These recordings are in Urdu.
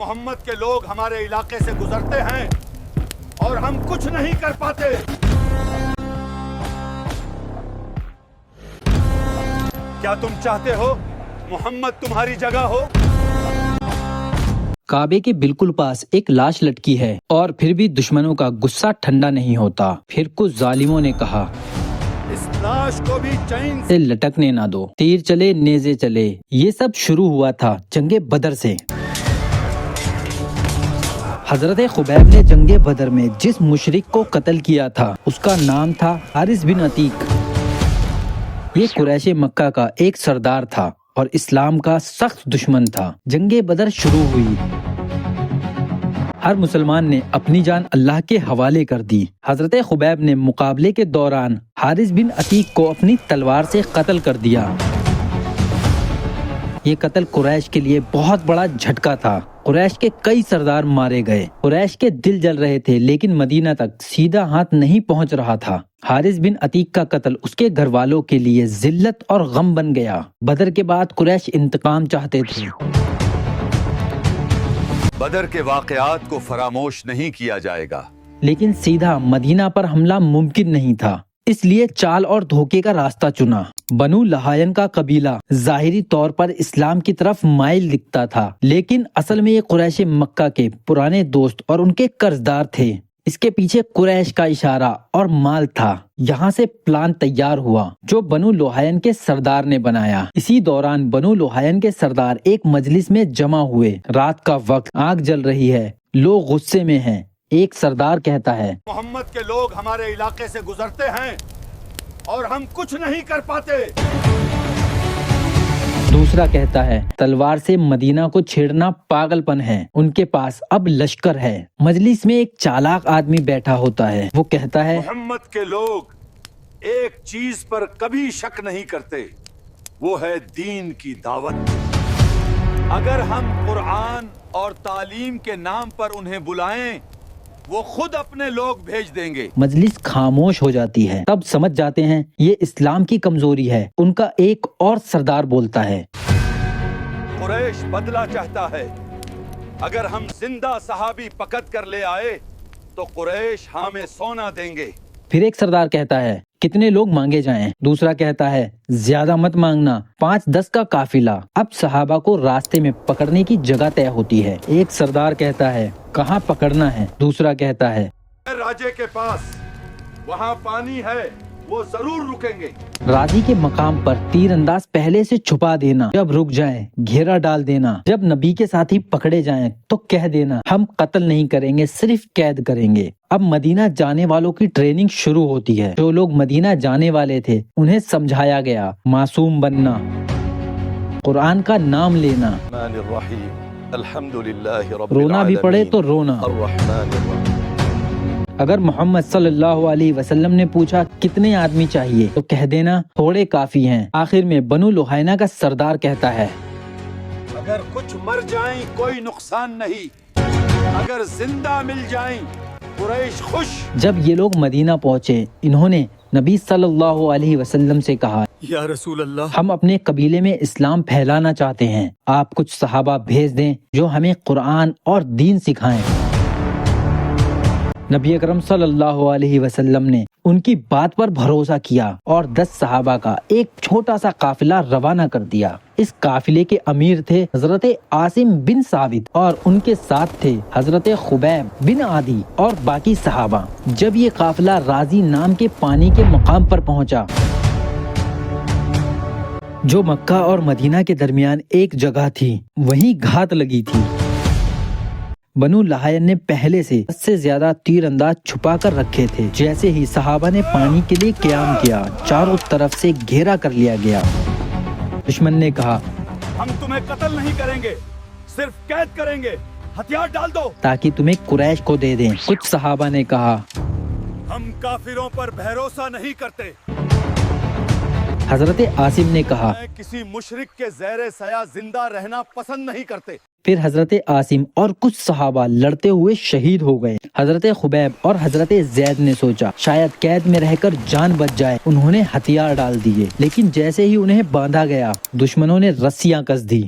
محمد کے لوگ ہمارے علاقے سے گزرتے ہیں اور ہم کچھ نہیں کر پاتے. کیا تم چاہتے ہو محمد تمہاری جگہ ہو؟ کعبے کے بالکل پاس ایک لاش لٹکی ہے اور پھر بھی دشمنوں کا غصہ ٹھنڈا نہیں ہوتا. پھر کچھ ظالموں نے کہا اس لاش کو بھی چین سے لٹکنے نہ دو. تیر چلے نیزے چلے. یہ سب شروع ہوا تھا جنگ بدر سے. حضرت خبیب نے جنگ بدر میں جس مشرک کو قتل کیا تھا اس کا نام تھا حارث بن عتیق. یہ قریش مکہ کا ایک سردار تھا اور اسلام کا سخت دشمن تھا. جنگ بدر شروع ہوئی. ہر مسلمان نے اپنی جان اللہ کے حوالے کر دی. حضرت خبیب نے مقابلے کے دوران حارث بن عتیق کو اپنی تلوار سے قتل کر دیا. یہ قتل قریش کے لیے بہت بڑا جھٹکا تھا. قریش کے کئی سردار مارے گئے. قریش کے دل جل رہے تھے لیکن مدینہ تک سیدھا ہاتھ نہیں پہنچ رہا تھا. حارث بن عتیق کا قتل اس کے گھر والوں کے لیے ذلت اور غم بن گیا. بدر کے بعد قریش انتقام چاہتے تھے. بدر کے واقعات کو فراموش نہیں کیا جائے گا، لیکن سیدھا مدینہ پر حملہ ممکن نہیں تھا. اس لیے چال اور دھوکے کا راستہ چنا. بنو لہائن کا قبیلہ ظاہری طور پر اسلام کی طرف مائل دکھتا تھا لیکن اصل میں یہ قریش مکہ کے پرانے دوست اور ان کے قرضدار تھے. اس کے پیچھے قریش کا اشارہ اور مال تھا. یہاں سے پلان تیار ہوا جو بنو لہائن کے سردار نے بنایا. اسی دوران بنو لہائن کے سردار ایک مجلس میں جمع ہوئے. رات کا وقت، آگ جل رہی ہے، لوگ غصے میں ہیں. ایک سردار کہتا ہے محمد کے لوگ ہمارے علاقے سے گزرتے ہیں اور ہم کچھ نہیں کر پاتے. دوسرا کہتا ہے تلوار سے مدینہ کو چھیڑنا پاگل پن ہے، ان کے پاس اب لشکر ہے. مجلس میں ایک چالاک آدمی بیٹھا ہوتا ہے. وہ کہتا ہے محمد کے لوگ ایک چیز پر کبھی شک نہیں کرتے، وہ ہے دین کی دعوت. اگر ہم قرآن اور تعلیم کے نام پر انہیں بلائیں وہ خود اپنے لوگ بھیج دیں گے. مجلس خاموش ہو جاتی ہے. تب سمجھ جاتے ہیں یہ اسلام کی کمزوری ہے. ان کا ایک اور سردار بولتا ہے قریش بدلہ چاہتا ہے. اگر ہم زندہ صحابی پکڑ کر لے آئے تو قریش ہمیں سونا دیں گے. پھر ایک سردار کہتا ہے کتنے لوگ مانگے جائیں؟ دوسرا کہتا ہے زیادہ مت مانگنا، 5-10 کا قافلہ. اب صحابہ کو راستے میں پکڑنے کی جگہ طے ہوتی ہے. ایک سردار کہتا ہے کہاں پکڑنا ہے؟ دوسرا کہتا ہے راجے کے پاس، وہاں پانی ہے، وہ ضرور رکیں گے. راضی کے مقام پر تیر انداز پہلے سے چھپا دینا. جب رک جائیں گھیرا ڈال دینا. جب نبی کے ساتھی پکڑے جائیں تو کہہ دینا ہم قتل نہیں کریں گے، صرف قید کریں گے. اب مدینہ جانے والوں کی ٹریننگ شروع ہوتی ہے. جو لوگ مدینہ جانے والے تھے انہیں سمجھایا گیا معصوم بننا، قرآن کا نام لینا، رونا بھی پڑے تو رونا. اگر محمد صلی اللہ علیہ وسلم نے پوچھا کتنے آدمی چاہیے تو کہہ دینا تھوڑے کافی ہیں. آخر میں بنو لہائنہ کا سردار کہتا ہے اگر کچھ مر جائیں کوئی نقصان نہیں، اگر زندہ مل جائیں قریش خوش. جب یہ لوگ مدینہ پہنچے انہوں نے نبی صلی اللہ علیہ وسلم سے کہا یا رسول اللہ، ہم اپنے قبیلے میں اسلام پھیلانا چاہتے ہیں. آپ کچھ صحابہ بھیج دیں جو ہمیں قرآن اور دین سکھائیں. نبی اکرم صلی اللہ علیہ وسلم نے ان کی بات پر بھروسہ کیا اور 10 صحابہ کا ایک چھوٹا سا قافلہ روانہ کر دیا. اس قافلے کے امیر تھے حضرت عاصم بن ثابت اور ان کے ساتھ تھے حضرت خبیب بن عادی اور باقی صحابہ. جب یہ قافلہ راضی نام کے پانی کے مقام پر پہنچا جو مکہ اور مدینہ کے درمیان ایک جگہ تھی، وہیں گھات لگی تھی. بنو لہائن نے پہلے سے 10 سے زیادہ تیر انداز چھپا کر رکھے تھے. جیسے ہی صحابہ نے پانی کے لیے قیام کیا چاروں طرف سے گھیرا کر لیا گیا. دشمن نے کہا ہم تمہیں قتل نہیں کریں گے، صرف قید کریں گے، ہتھیار ڈال دو تاکہ تمہیں قریش کو دے دیں. کچھ صحابہ نے کہا ہم کافروں پر بھروسہ نہیں کرتے. حضرت عاصم نے کہا میں کسی مشرک کے زیر سایہ زندہ رہنا پسند نہیں کرتے. پھر حضرت عاصم اور کچھ صحابہ لڑتے ہوئے شہید ہو گئے. حضرت خبیب اور حضرت زید نے سوچا شاید قید میں رہ کر جان بچ جائے. انہوں نے ہتھیار ڈال دیے لیکن جیسے ہی انہیں باندھا گیا دشمنوں نے رسیاں کس دی.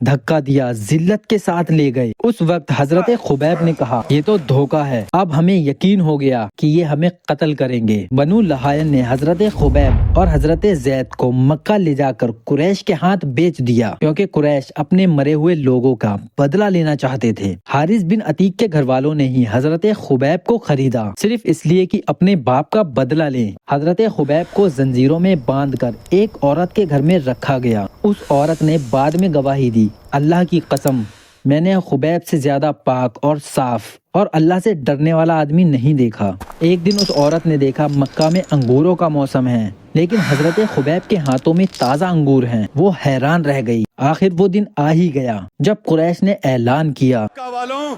دھکا دیا، ذلت کے ساتھ لے گئے۔ اس وقت حضرت خبیب نے کہا یہ تو دھوکہ ہے، اب ہمیں یقین ہو گیا کہ یہ ہمیں قتل کریں گے۔ بنو لحائن نے حضرت خبیب اور حضرت زید کو مکہ لے جا کر قریش کے ہاتھ بیچ دیا، کیونکہ قریش اپنے مرے ہوئے لوگوں کا بدلہ لینا چاہتے تھے۔ حارث بن عتیق کے گھر والوں نے ہی حضرت خبیب کو خریدا، صرف اس لیے کہ اپنے باپ کا بدلہ لیں۔ حضرت خبیب کو زنجیروں میں باندھ کر ایک عورت کے گھر میں رکھا گیا۔ اس عورت نے بعد میں گواہی دی، اللہ کی قسم میں نے خبیب سے زیادہ پاک اور صاف اور اللہ سے ڈرنے والا آدمی نہیں دیکھا۔ ایک دن اس عورت نے دیکھا مکہ میں انگوروں کا موسم ہے، لیکن حضرت خبیب کے ہاتھوں میں تازہ انگور ہیں۔ وہ حیران رہ گئی۔ آخر وہ دن آ ہی گیا جب قریش نے اعلان کیا، مکہ والوں،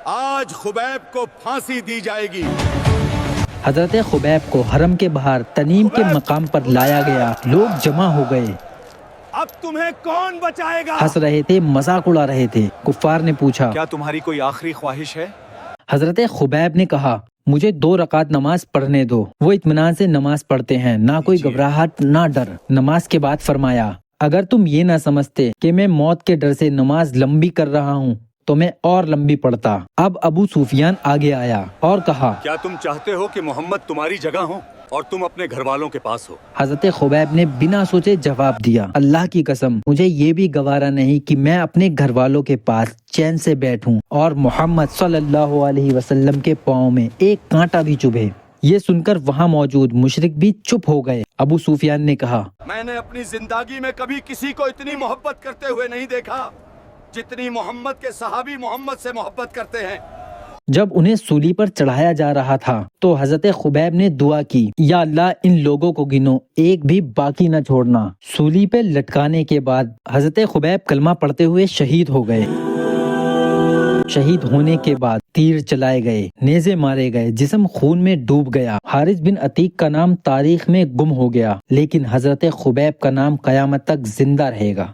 آج خبیب کو پھانسی دی جائے گی۔ حضرت خبیب کو حرم کے باہر تنیم کے مقام پر لایا گیا۔ لوگ جمع ہو گئے، اب تمہیں کون بچائے گا؟ ہنس رہے تھے، مذاق اڑا رہے تھے۔ کفار نے پوچھا کیا تمہاری کوئی آخری خواہش ہے؟ حضرت خبیب نے کہا مجھے 2 رکعت نماز پڑھنے دو۔ وہ اطمینان سے نماز پڑھتے ہیں، نہ کوئی گھبراہٹ نہ ڈر۔ نماز کے بعد فرمایا اگر تم یہ نہ سمجھتے کہ میں موت کے ڈر سے نماز لمبی کر رہا ہوں تو میں اور لمبی پڑھتا۔ اب ابو سفیان آگے آیا اور کہا کیا تم چاہتے ہو کہ محمد تمہاری جگہ ہو اور تم اپنے گھر والوں کے پاس ہو؟ حضرت خبیب نے بنا سوچے جواب دیا اللہ کی قسم مجھے یہ بھی گوارا نہیں کہ میں اپنے گھر والوں کے پاس چین سے بیٹھوں اور محمد صلی اللہ علیہ وسلم کے پاؤں میں ایک کانٹا بھی چبھے۔ یہ سن کر وہاں موجود مشرک بھی چپ ہو گئے۔ ابو سفیان نے کہا میں نے اپنی زندگی میں کبھی کسی کو اتنی محبت کرتے ہوئے نہیں دیکھا جتنی محمد کے صحابی محمد سے محبت کرتے ہیں۔ جب انہیں سولی پر چڑھایا جا رہا تھا تو حضرت خبیب نے دعا کی یا اللہ ان لوگوں کو گنو، ایک بھی باقی نہ چھوڑنا۔ سولی پہ لٹکانے کے بعد حضرت خبیب کلمہ پڑھتے ہوئے شہید ہو گئے۔ شہید ہونے کے بعد تیر چلائے گئے، نیزے مارے گئے، جسم خون میں ڈوب گیا۔ حارث بن عتیق کا نام تاریخ میں گم ہو گیا، لیکن حضرت خبیب کا نام قیامت تک زندہ رہے گا۔